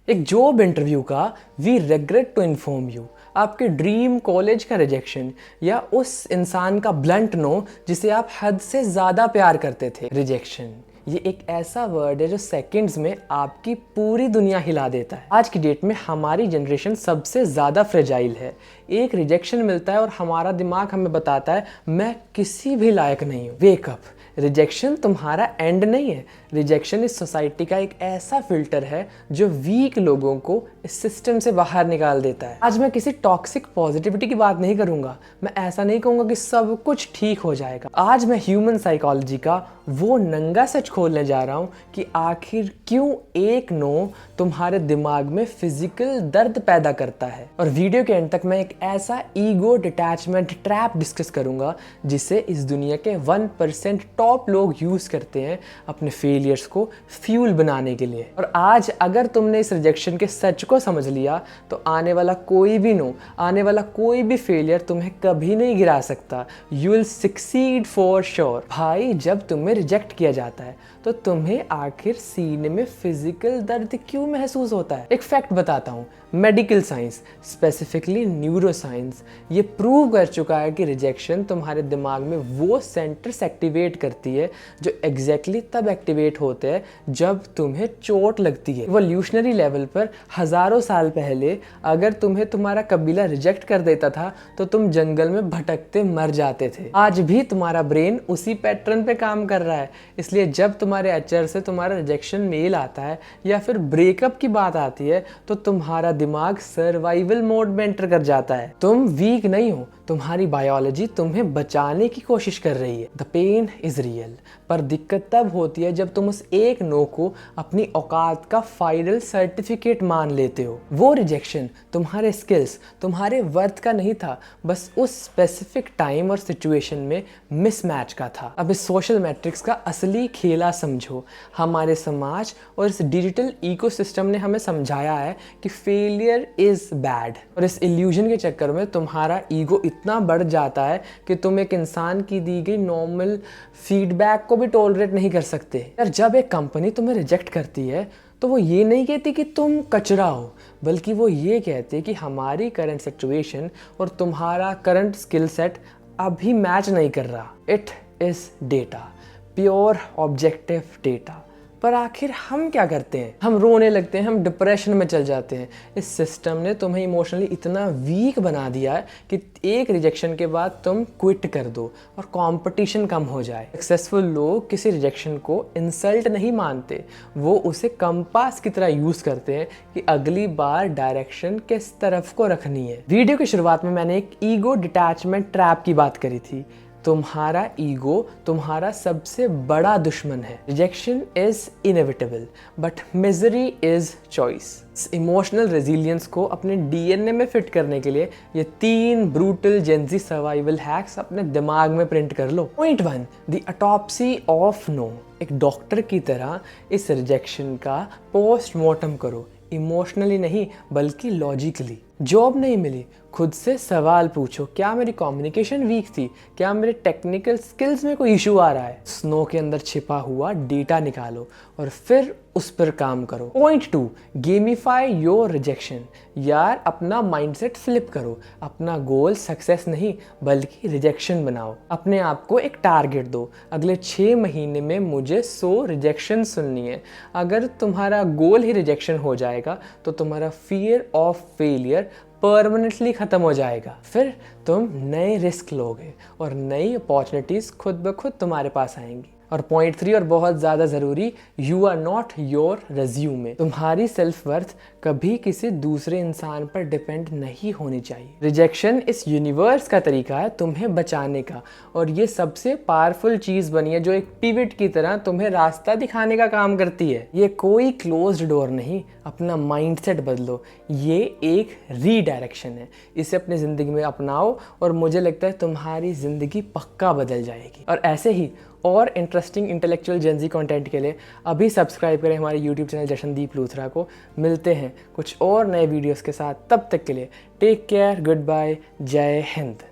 एक job interview का we regret to inform you, आपके ड्रीम कॉलेज का रिजेक्शन, या उस इंसान का ब्लंट नो जिसे आप हद से ज़्यादा प्यार करते थे। रिजेक्शन ये एक ऐसा वर्ड है जो सेकंड्स में आपकी पूरी दुनिया हिला देता है। आज की डेट में हमारी जनरेशन सबसे ज़्यादा फ्रेजाइल है। एक रिजेक्शन मिलता है और हमारा दिमाग हमें बताता है मैं किसी भी लायक नहीं हूँ। वेकअप, रिजेक्शन तुम्हारा एंड नहीं है। रिजेक्शन इस सोसाइटी का एक ऐसा फिल्टर है जो वीक लोगों को इस सिस्टम से बाहर निकाल देता है। आज मैं किसी टॉक्सिक पॉजिटिविटी की बात नहीं करूंगा। मैं ऐसा नहीं कहूंगा कि सब कुछ ठीक हो जाएगा। आज मैं ह्यूमन साइकोलॉजी का वो नंगा सच खोलने जा रहा हूँ कि आखिर क्यों एक नो तुम्हारे दिमाग में फिजिकल दर्द पैदा करता है। और वीडियो के एंड तक मैं एक ऐसा ईगो डिटैचमेंट ट्रैप डिस्कस करूंगा जिसे इस दुनिया के 1% टॉप लोग यूज करते हैं अपने फेलियर्स को फ्यूल बनाने के लिए। और आज अगर तुमने इस रिजेक्शन के सच को समझ लिया तो आने वाला कोई भी नो, आने वाला कोई भी फेलियर तुम्हें कभी नहीं गिरा सकता। You will succeed for sure. भाई, जब तुम्हें रिजेक्ट किया जाता है तो तुम्हें आखिर सीने में फिजिकल दर्द क्यों महसूस होता है? एक फैक्ट बताता हूँ। Medical science, specifically neuro science, ये प्रूव कर चुका है कि रिजेक्शन तुम्हारे दिमाग में वो सेंटर्स एक्टिवेट करती है जो एग्जैक्टली तब एक्टिवेट होते हैं जब तुम्हें चोट लगती है। इवोल्यूशनरी लेवल पर हजारों साल पहले अगर तुम्हें तुम्हारा कबीला रिजेक्ट कर देता था तो तुम जंगल में भटकते मर जाते थे। आज भी तुम्हारा ब्रेन उसी पैटर्न पे काम कर रहा है। इसलिए जब तुम्हारे एचआर से तुम्हारा रिजेक्शन मेल आता है या फिर ब्रेकअप की बात आती है तो तुम्हारा दिमाग सर्वाइवल मोड में एंटर कर जाता है। तुम वीक नहीं हो, तुम्हारी बायोलॉजी तुम्हें बचाने की कोशिश कर रही है। द पेन इज रियल, पर दिक्कत तब होती है जब तुम उस एक नो को अपनी औकात का फाइनल सर्टिफिकेट मान लेते हो। वो रिजेक्शन तुम्हारे स्किल्स, तुम्हारे वर्थ का नहीं था, बस उस स्पेसिफिक टाइम और सिचुएशन में मिसमैच का था। अब इस सोशल मैट्रिक्स का असली खेला समझो। हमारे समाज और इस डिजिटल इकोसिस्टम ने हमें समझाया है कि फेलियर इज बैड, और इस इल्यूजन के चक्कर में तुम्हारा ईगो इतना बढ़ जाता है कि तुम एक इंसान की दी गई नॉर्मल फीडबैक को भी टॉलरेट नहीं कर सकते। यार, जब एक कंपनी तुम्हें रिजेक्ट करती है तो वो ये नहीं कहती कि तुम कचरा हो, बल्कि वो ये कहती है कि हमारी करंट सिचुएशन और तुम्हारा करंट स्किल सेट अभी मैच नहीं कर रहा। It is data, pure objective data. पर आखिर हम क्या करते हैं? हम रोने लगते हैं, हम डिप्रेशन में चल जाते हैं। इस सिस्टम ने तुम्हें इमोशनली इतना वीक बना दिया है कि एक रिजेक्शन के बाद तुम क्विट कर दो और कंपटीशन कम हो जाए। सक्सेसफुल लोग किसी रिजेक्शन को इंसल्ट नहीं मानते, वो उसे कंपास की तरह यूज करते हैं कि अगली बार डायरेक्शन किस तरफ को रखनी है। वीडियो की शुरुआत में मैंने एक ईगो डिटैचमेंट ट्रैप की बात करी थी। तुम्हारा ईगो तुम्हारा सबसे बड़ा दुश्मन है। Rejection is inevitable but misery is choice. Emotional resilience को अपने डीएनए में फिट करने के लिए ये 3 ब्रूटल जेंजी सर्वाइवल हैक्स अपने दिमाग में प्रिंट कर लो। Point 1, the autopsy of no. एक डॉक्टर की तरह इस रिजेक्शन का पोस्टमार्टम करो, इमोशनली नहीं बल्कि लॉजिकली। जॉब नहीं मिली, खुद से सवाल पूछो, क्या मेरी कम्युनिकेशन वीक थी? क्या मेरे टेक्निकल स्किल्स में कोई इशू आ रहा है? स्नो के अंदर छिपा हुआ डेटा निकालो और फिर उस पर काम करो। Point 2, gamify your rejection. यार, अपना माइंडसेट फ्लिप करो। अपना गोल सक्सेस नहीं बल्कि रिजेक्शन बनाओ। अपने आप को एक टारगेट दो, अगले 6 महीने में मुझे 100 रिजेक्शन सुननी है। अगर तुम्हारा गोल ही रिजेक्शन हो जाएगा तो तुम्हारा फियर ऑफ फेलियर परमानेंटली ख़त्म हो जाएगा। फिर तुम नए रिस्क लोगे और नई अपॉर्चुनिटीज़ खुद ब खुद तुम्हारे पास आएंगी। और पॉइंट 3 और बहुत ज़्यादा ज़रूरी, you are not your resume. तुम्हारी सेल्फ वर्थ कभी किसी दूसरे इंसान पर डिपेंड नहीं होनी चाहिए। रिजेक्शन इस यूनिवर्स का तरीका है तुम्हें बचाने का, और ये सबसे पावरफुल चीज़ बनी है जो एक पिवट की तरह तुम्हें रास्ता दिखाने का काम करती है। ये कोई क्लोज्ड डोर नहीं, अपना माइंडसेट बदलो। ये एक रीडायरेक्शन है, इसे अपनी ज़िंदगी में अपनाओ और मुझे लगता है तुम्हारी ज़िंदगी पक्का बदल जाएगी। और ऐसे ही और इंटरेस्टिंग इंटेलेक्चुअल जेंजी कंटेंट के लिए अभी सब्सक्राइब करें हमारे यूट्यूब चैनल जशनदीप लूथरा को। मिलते हैं कुछ और नए वीडियोस के साथ, तब तक के लिए टेक केयर, गुड बाय, जय हिंद।